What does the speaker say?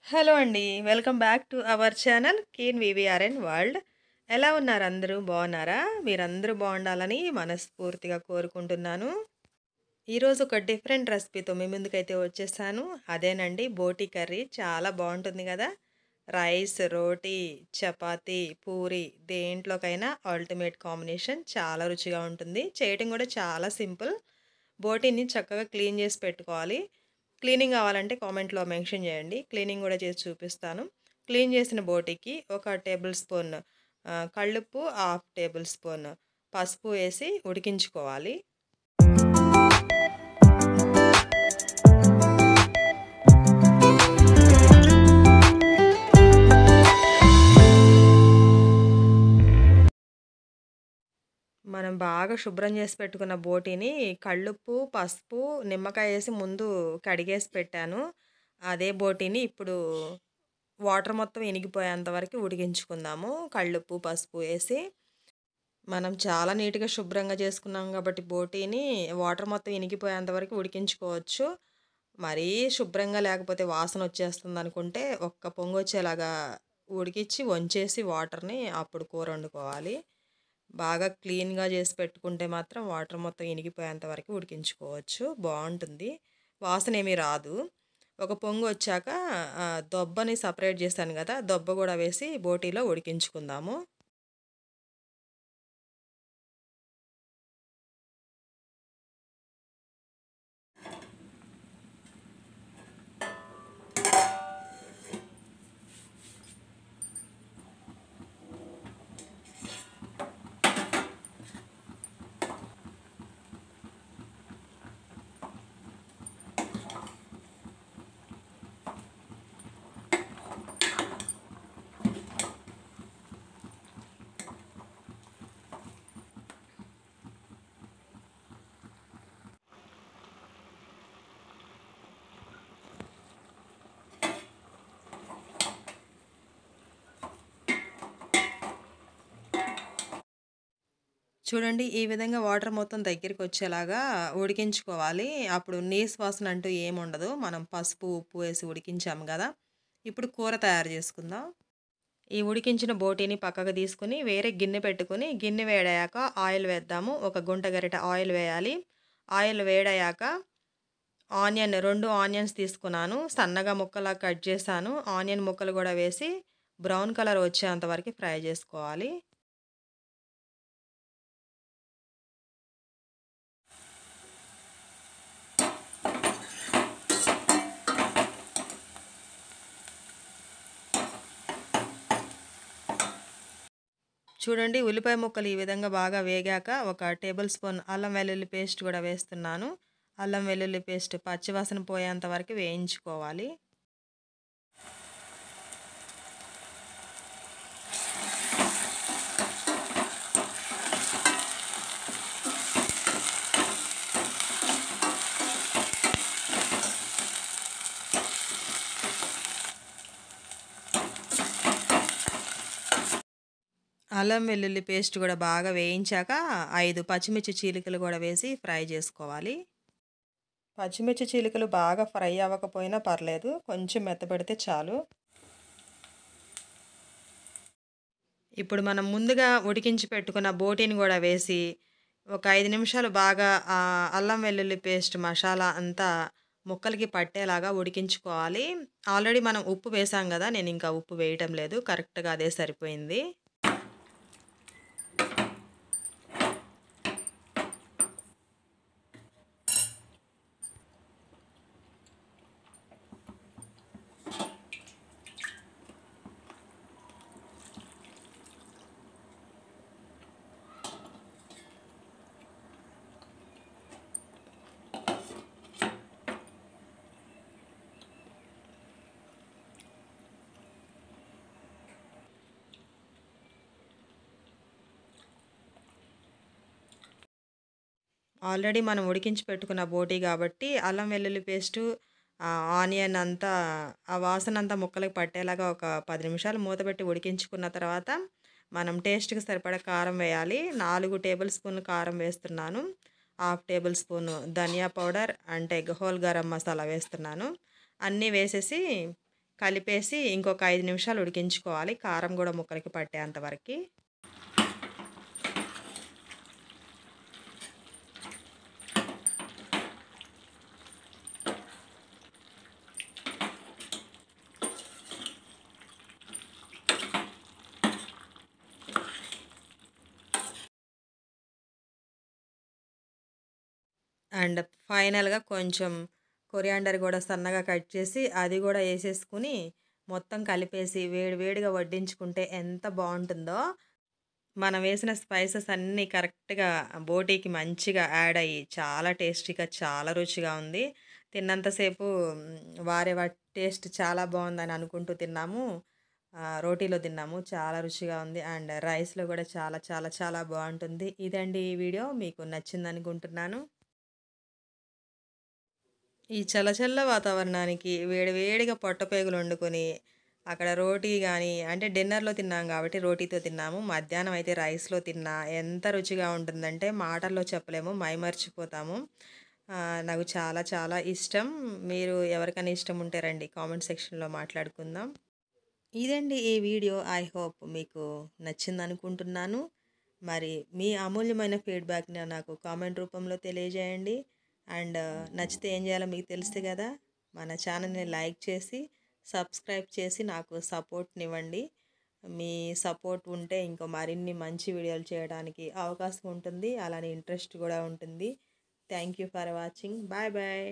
Hello అండి. Welcome back to our channel keen VVRN world. ఎలా ఉన్నారు అందరూ? బాగున్నారా? మీరందరూ బాగుండాలని మనస్ఫూర్తిగా కోరుకుంటున్నాను. ఈరోజు ఒక డిఫరెంట్ రెసిపీతో మీ ముందుకైతే వచ్చేసాను. అదేనండి బోటీ కర్రీ. చాలా బాగుంటుంది కదా! రైస్, రోటీ, చపాతీ, పూరి దేంట్లోకైనా అల్టిమేట్ కాంబినేషన్. చాలా రుచిగా ఉంటుంది. చేయటం కూడా చాలా సింపుల్. బోటీని చక్కగా క్లీన్ చేసి పెట్టుకోవాలి. క్లీనింగ్ కావాలంటే కామెంట్లో మెన్షన్ చేయండి. క్లీనింగ్ కూడా చేసి చూపిస్తాను. క్లీన్ చేసిన బోటీకి ఒక టేబుల్ స్పూన్ కళ్ళుప్పు, హాఫ్ టేబుల్ స్పూన్ పసుపు వేసి ఉడికించుకోవాలి. మనం బాగా శుభ్రం చేసి పెట్టుకున్న బోటీని కళ్ళుప్పు, పసుపు, నిమ్మకాయ వేసి ముందు కడిగేసి పెట్టాను. అదే బోటీని ఇప్పుడు వాటర్ మొత్తం ఇనిగిపోయేంత వరకు ఉడికించుకుందాము. కళ్ళుప్పు, పసుపు వేసి మనం చాలా నీట్‌గా శుభ్రంగా చేసుకున్నాం కాబట్టి బోటీని వాటర్ మొత్తం ఇనిగిపోయేంత వరకు ఉడికించుకోవచ్చు. మరీ శుభ్రంగా లేకపోతే వాసన వచ్చేస్తుందనుకుంటే ఒక్క పొంగొచ్చేలాగా ఉడికిచ్చి వంచేసి వాటర్‌ని అప్పుడు కూర వండుకోవాలి. బాగా క్లీన్‌గా చేసి పెట్టుకుంటే మాత్రం వాటర్ మొత్తం ఇనిగిపోయేంత వరకు ఉడికించుకోవచ్చు. బావుంటుంది. వాసనేమీ రాదు. ఒక పొంగొచ్చాక దొబ్బని సెపరేట్ చేశాను గదా! దొబ్బ గూడా వేసి బోటీలో ఉడికించుకుందాము. చూడండి ఈ విధంగా వాటర్ మొత్తం దగ్గరికొచ్చేలాగా ఉడికించుకోవాలి. అప్పుడు నీసు వాసన అంటూ ఏముండదు. మనం పసుపు, ఉప్పు వేసి ఉడికించాము గదా! ఇప్పుడు కూర తయారు చేసుకుందాం. ఈ ఉడికించిన బోటీని పక్కకు తీసుకొని వేరే గిన్నె పెట్టుకొని గిన్నె వేడయ్యాక ఆయిల్ వేద్దాము. ఒక గుంట గరిటె ఆయిల్ వేయాలి. ఆయిల్ వేడయ్యాక 2 ఆనియన్స్ తీసుకున్నాను. సన్నగా ముక్కలా కట్ చేశాను. ఆనియన్ ముక్కలు గూడా వేసి బ్రౌన్ కలర్ వచ్చేంత వరకు ఫ్రై చేసుకోవాలి. చూడండి ఉల్లిపాయ ముక్కలు ఈ విధంగా బాగా వేగాక ఒక టేబుల్ స్పూన్ అల్లం వెల్లుల్లి పేస్ట్ కూడా వేస్తున్నాను. అల్లం వెల్లుల్లి పేస్ట్ పచ్చివాసన పోయేంత వరకు వేయించుకోవాలి. అల్లం వెల్లుల్లి పేస్ట్ కూడా బాగా వేయించాక 5 పచ్చిమిర్చి చీలికలు కూడా వేసి ఫ్రై చేసుకోవాలి. పచ్చిమిర్చి చీలికలు బాగా ఫ్రై అవ్వకపోయినా పర్లేదు. కొంచెం మెత్తబడితే చాలు. ఇప్పుడు మనం ముందుగా ఉడికించి పెట్టుకున్న బోటీని కూడా వేసి ఒక 5 నిమిషాలు బాగా అల్లం వెల్లుల్లి పేస్ట్ మసాలా అంతా ముక్కలకి పట్టేలాగా ఉడికించుకోవాలి. ఆల్రెడీ మనం ఉప్పు వేసాం కదా! నేను ఇంకా ఉప్పు వేయటం లేదు. కరెక్ట్‌గా అదే సరిపోయింది. ఆల్రెడీ మనం ఉడికించి పెట్టుకున్న బోటీ కాబట్టి అల్లం వెల్లుల్లి పేస్టు, ఆనియన్ అంతా ఆ వాసన అంతా ముక్కలకి పట్టేలాగా ఒక 10 నిమిషాలు మూతపెట్టి ఉడికించుకున్న తర్వాత మనం టేస్ట్‌కి సరిపడా కారం వేయాలి. 4 టేబుల్ స్పూన్లు కారం వేస్తున్నాను. హాఫ్ టేబుల్ స్పూను ధనియా పౌడర్ అంటే హోల్ గరం మసాలా వేస్తున్నాను. అన్నీ వేసేసి కలిపేసి ఇంకొక 5 నిమిషాలు ఉడికించుకోవాలి. కారం గూడా ముక్కలకి పట్టేంత వరకి. అండ్ ఫైనల్‌గా కొంచెం కొరియాండర్ గూడా సన్నగా కట్ చేసి అది గూడా ఏసేసుకొని మొత్తం కలిపేసి వేడి వేడిగా వడ్డించుకుంటే ఎంత బావుంటుందో. మనం వేసిన స్పైసెస్ అన్నీ కరెక్ట్‌గా బోటీకి మంచిగా యాడ్ అయ్యి చాలా టేస్టీగా, చాలా రుచిగా ఉంది. తిన్నంత సేపు వారే టేస్ట్ చాలా బావుందని అనుకుంటూ తిన్నాము. రోటీలో తిన్నాము. చాలా రుచిగా ఉంది. అండ్ రైస్‌లో గూడా చాలా చాలా చాలా బావుంటుంది. ఇదండి ఈ వీడియో. మీకు నచ్చిందనుకుంటున్నాను. ఈ చల్ల వాతావరణానికి వేడి వేడిగా పొట్టపేగులు వండుకొని, అక్కడ రోటీ గాని అంటే డిన్నర్‌లో తిన్నాం గాబట్టి రోటీతో తిన్నాము. మధ్యాహ్నం అయితే రైస్‌లో తిన్నా ఎంత రుచిగా ఉంటుందంటే మాటల్లో చెప్పలేము. మైమర్చిపోతాము. నాకు చాలా చాలా ఇష్టం. మీరు ఎవరికైనా ఇష్టం ఉంటే రండి కామెంట్ సెక్షన్‌లో మాట్లాడుకుందాం. ఇదండి ఈ వీడియో. ఐ హోప్ మీకు నచ్చిందనుకుంటున్నాను. మరి మీ అమూల్యమైన ఫీడ్‌బ్యాక్‌ని నాకు కామెంట్ రూపంలో తెలియజేయండి. అండ్ నచ్చితే ఏం చేయాలో మీకు తెలుసు కదా! మన ఛానల్‌ని లైక్ చేసి, సబ్స్క్రైబ్ చేసి నాకు సపోర్ట్‌నివ్వండి. మీ సపోర్ట్ ఉంటే ఇంకా మరిన్ని మంచి వీడియోలు చేయడానికి అవకాశం ఉంటుంది. అలానే ఇంట్రెస్ట్ కూడా ఉంటుంది. Thank you for watching. Bye bye.